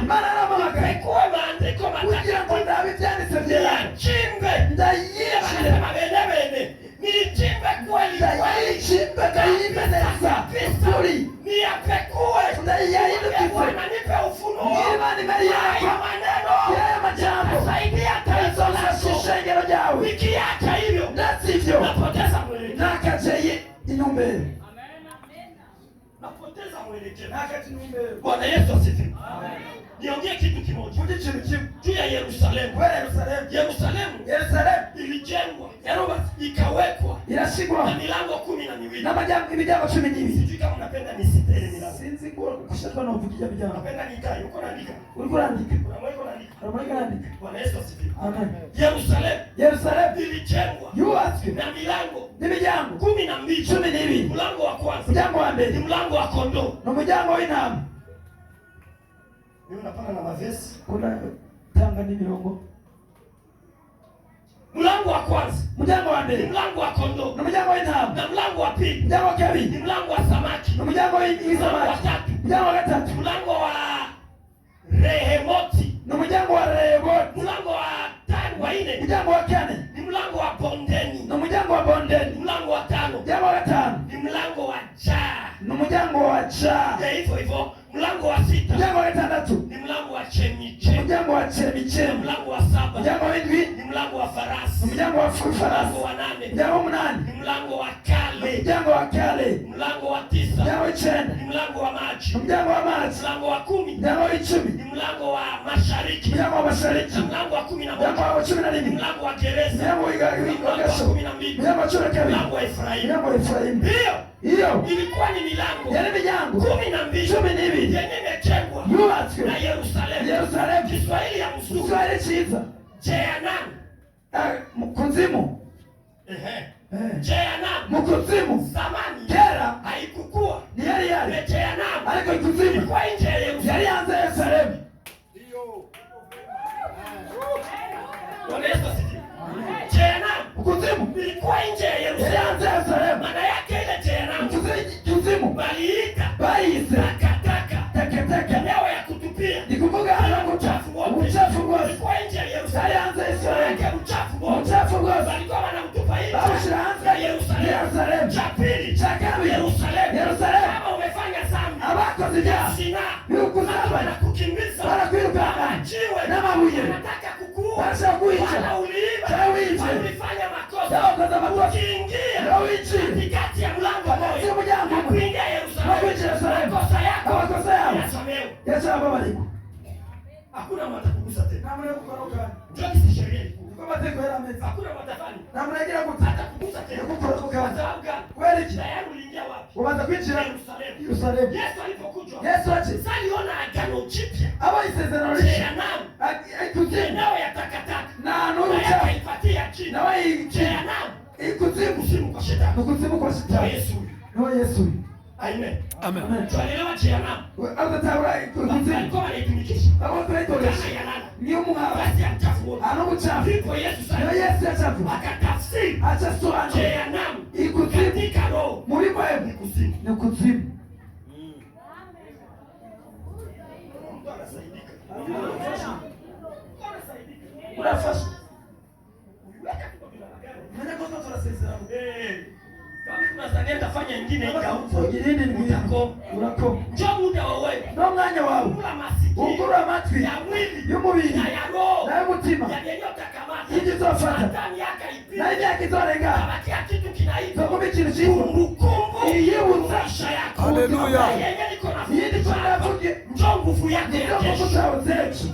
Imana yaramamagaye. Nipekue maandiko kugira ngo matakatifu. ndabe ibyanditse byera. Niyachimbe. Ndayiyicire. Anasema bene. Nichimbe kweli. Ndayiyicimbe ndayibe neza. Kuri. Niyapekue. Ndayiyahindukize. Bwana nipe ufunuo. Niba nimeri yako. Ya maneno. Yaya majambo. Saidia taifa lako. Ishengero ryawe. Nikiacha hivyo. Ndasivyo. Napoteza mwelekeo. Nakajeye inumbere. Napoteza mwelekeo. Bwana Yesu asifiwe. Amen. Niongee kitu kimoja. Kuja chini Juu ya Yerusalemu. Wewe Yerusalemu. Yerusalemu ilijengwa. Ikawekwa. Irashigwa. Na milango 12. Na imiryango 12. Sijui kama unapenda nisite ile milango. Sinzi kwa kushaka na uvukia vijana. Unapenda nikae, uko naandika. Ulikuwa unaandika. Unamweka naandika. Bwana Yesu asifiwe. Amen. Yerusalemu ilijengwa. Yuatswe. Na milango. N'imiryango 12. Mlango wa kwanza. Mlango wa mbere. Ni mlango wa kondoo. Na mlango w'intama. Mimi napanga na mavesi. Kuna tanga ni mirongo. Mlango wa kwanza. Mlango wa mbere. Mlango wa kondoo. Na mlango w'intama. Na mlango wa pili. Mlango wa kabiri. Ni mlango wa samaki. Na mlango w'insamaki. Mlango wa tatu. Mlango wa gatatu. Mlango wa Rehemoti. Na mlango wa Rehemoti. Mlango wa tano wa nne. Mlango wa kane. Ni mlango wa bondeni. Na mlango wa bondeni. Mlango wa tano. Mlango wa tano. Ni mlango wa jaa. Na mlango wa jaa. Hivyo. Mlango wa sita. Mlango wa gatandatu. Ni mlango wa chemichemi. Mlango wa chemichemi. Mlango wa saba. Mlango wa indwi. Ni mlango wa farasi. Mlango wa farasi. Mlango wa nane. Mlango wa munani. Ni mlango wa kale. Mlango wa kale. Mlango wa tisa. Mlango wa icyenda. Ni mlango wa maji. Mlango wa maji. Mlango wa 10. Mlango wa 10. Ni mlango wa mashariki. Mlango wa mashariki. Na mlango wa 11. Mlango wa 12. Ni mlango wa gereza. Mlango wa Gasho. 12. Mlango wa 12. Mlango wa Efraimu. Mlango wa Efraimu. Hiyo ilikuwa ni milango. Yale milango 12. Yenye imejengwa. Yuatswe. Na Yerusalemu. Kiswahili ya mzungu. Kiswahili chiza. Jehanamu. Kuzimu. Jehanamu. Kuzimu. Zamani. Kera. Haikukua. Ni yale. Jehanamu. Aliko kuzimu. Ilikuwa nje ya Yerusalemu. Yalianza Yerusalemu. Bwana Yesu asifiwe. Jehanamu. Kuzimu. Ilikuwa nje ya Yerusalemu. Yalianza Yerusalemu. Maana yake ile Jehanamu. Kuzimu. Baliita. Takataka. Eneo ya kutupia. Nikuvuga halafu uchafu wote. Ilikuwa nje ya Yerusalemu. Yalianza Yerusalemu. Uchafu wote. Walikuwa wanamtupa hivi. Baushiraanza Yerusalemu. Cha pili. Cha kabili. Yerusalemu. Kama umefanya dhambi. Abako zijaa. Sina. Yukusaba. Wanakukimbiza. Wanakuiruka. Jiwe. Na mabuye. Wanataka kukuua. Washakuicha. Wanauliiba. Chawiche. Walifanya makosa. Yaokoza makosa. Ukiingia. Chawiche. Katikati ya mlango Wakati moja. mjango. Kuingia Yerusalemu. Wakuicha Yerusalemu. Makosa yako. Makosa yao. Yasamehewa. Yesu ababariko. Hakuna matakugusa tena. Namwe kukoroka. Ndio kisi sheria iko. Kwa mateko ya meza. Hakuna matafani. Namwe ngira kuti. Hata kugusa tena. Kukoroka. Kwa sababu gani? Kweli. Tayari uliingia wapi? Ubanza kwinjira Yerusalemu. Yerusalemu. Yesu alipokuja. Yesu ati. Saliona agano jipya. Aba isezerano rishya. Jehanamu. Ikuzimu. Eneo ya takataka. Na nuru Na cha. yakaipatia chini. Na wai Jehanamu. ikuzimu. Kuzimu kwa shetani. Kuzimu kwa Kwa shetani. Yesu huyu. No Yesu. Amen. Amen. Tuelewa Jehanamu. Hata taura kuzimu. Alikuwa anaitumikisha. Abo tunaitolesha. Kama ya nani? Ni umuha. Basi ya mchafu wote. Ano uchafu. Ndipo Yesu No sasa. Yesu achafu. Akatafsiri. Acha swali. Jehanamu. Ikuzimu. Katika roho. Muri kwa Ni kuzimu. ni kuzimu. Mtu anasaidika. Unafasha. Uliweka kitu bila gari. Mwenye kwa tunasezerano. Kama kuna zania nitafanya ingine ikaupo. Ugirinde ni Utako. urako. Njoo muda wa wewe. No mwanya wawe. Kula masikio. Ukuru amatwi. Ya mwili. Y'umubiri. Na ya roho. Na y'umutima. Yaliyoyota kamata. Ibyo uzofata. Hata miaka ipite. Na imyaka izorenga. Tabakia kitu kinaitwa. Zokuba ikintu cyiza. Kumbukumbu. Iyibutsa. Maisha yako. Haleluya. Yenye niko na. Yindi tunavuge. Njoo nguvu yako ya Ndio kesho. kukuta zetu.